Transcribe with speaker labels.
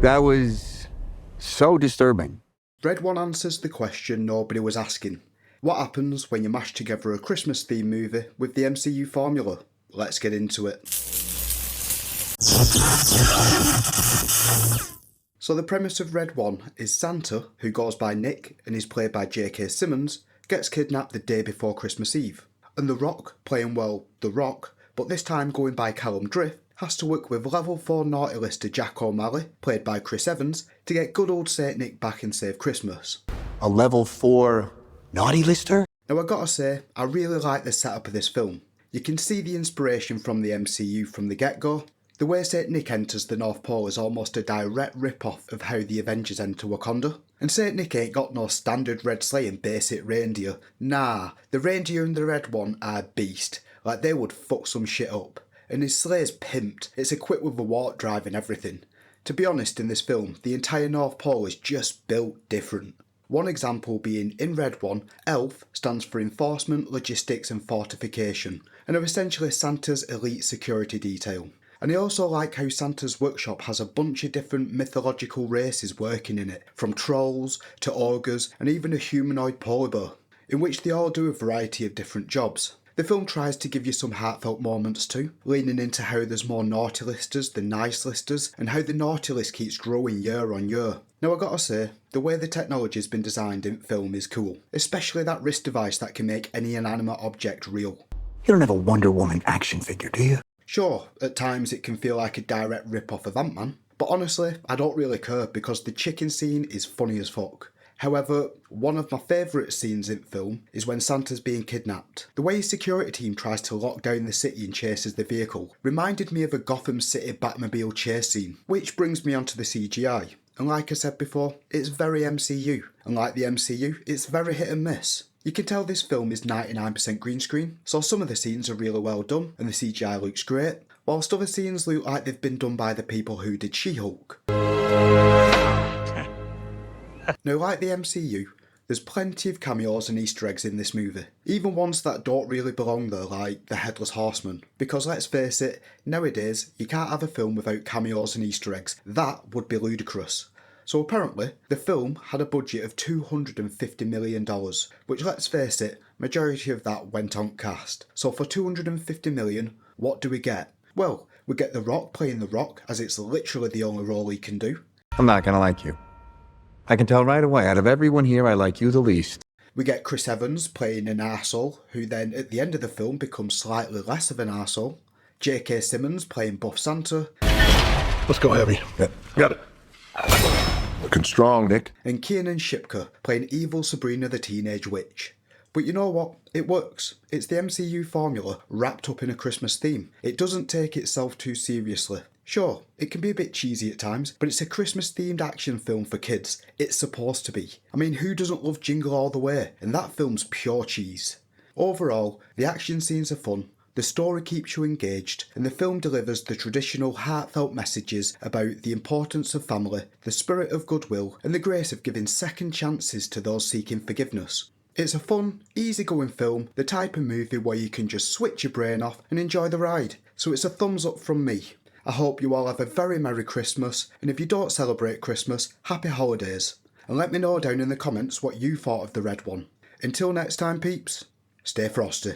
Speaker 1: That was so disturbing.
Speaker 2: Red One answers the question nobody was asking. What happens when you mash together a Christmas-themed movie with the MCU formula? Let's get into it. So the premise of Red One is Santa, who goes by Nick and is played by J.K. Simmons, gets kidnapped the day before Christmas Eve. And The Rock, playing, well, The Rock, but this time going by Callum Drift, has to work with level 4 naughty lister Jack O'Malley, played by Chris Evans, to get good old Saint Nick back and save Christmas.
Speaker 1: A level 4 naughty lister?
Speaker 2: Now I gotta say, I really like the setup of this film. You can see the inspiration from the MCU from the get-go. The way Saint Nick enters the North Pole is almost a direct rip-off of how the Avengers enter Wakanda. And Saint Nick ain't got no standard red sleigh and basic reindeer. Nah, the reindeer in the Red One are beast, like they would fuck some shit up. And his sleigh's pimped, it's equipped with a warp drive and everything. To be honest, in this film, the entire North Pole is just built different. One example being, in Red One, ELF stands for Enforcement, Logistics and Fortification, and are essentially Santa's elite security detail. And I also like how Santa's workshop has a bunch of different mythological races working in it, from trolls to ogres and even a humanoid polar bear, in which they all do a variety of different jobs. The film tries to give you some heartfelt moments too, leaning into how there's more naughty listers than nice listers, and how the naughty list keeps growing year on year. Now I gotta say, the way the technology's been designed in film is cool, especially that wrist device that can make any inanimate object real.
Speaker 1: You don't have a Wonder Woman action figure, do you?
Speaker 2: Sure, at times it can feel like a direct rip-off of Ant-Man, but honestly, I don't really care because the chicken scene is funny as fuck. However, one of my favourite scenes in film is when Santa's being kidnapped. The way his security team tries to lock down the city and chases the vehicle reminded me of a Gotham City Batmobile chase scene, which brings me onto the CGI. And like I said before, it's very MCU, and like the MCU, it's very hit and miss. You can tell this film is 99% green screen, so some of the scenes are really well done and the CGI looks great, whilst other scenes look like they've been done by the people who did She-Hulk. Now, like the MCU, there's plenty of cameos and Easter eggs in this movie, even ones that don't really belong there, like the Headless Horseman, because let's face it, nowadays you can't have a film without cameos and Easter eggs. That would be ludicrous. So apparently, the film had a budget of $250 million, which, let's face it, majority of that went on cast. So for $250 million, what do we get? Well, we get The Rock playing The Rock, as it's literally the only role he can do.
Speaker 1: I'm not gonna like you. I can tell right away, out of everyone here, I like you the least.
Speaker 2: We get Chris Evans playing an arsehole, who then at the end of the film becomes slightly less of an arsehole. J.K. Simmons playing Buff Santa.
Speaker 3: Let's go heavy. Yeah. Got it. Looking strong, Nick.
Speaker 2: And Kiernan Shipka playing evil Sabrina the Teenage Witch. But you know what? It works. It's the MCU formula wrapped up in a Christmas theme. It doesn't take itself too seriously. Sure, it can be a bit cheesy at times, but it's a Christmas-themed action film for kids. It's supposed to be. I mean, who doesn't love Jingle All the Way? And that film's pure cheese. Overall, the action scenes are fun, the story keeps you engaged, and the film delivers the traditional heartfelt messages about the importance of family, the spirit of goodwill, and the grace of giving second chances to those seeking forgiveness. It's a fun, easygoing film, the type of movie where you can just switch your brain off and enjoy the ride. So it's a thumbs up from me. I hope you all have a very Merry Christmas, and if you don't celebrate Christmas, Happy Holidays. And let me know down in the comments what you thought of the Red One. Until next time, peeps, stay frosty.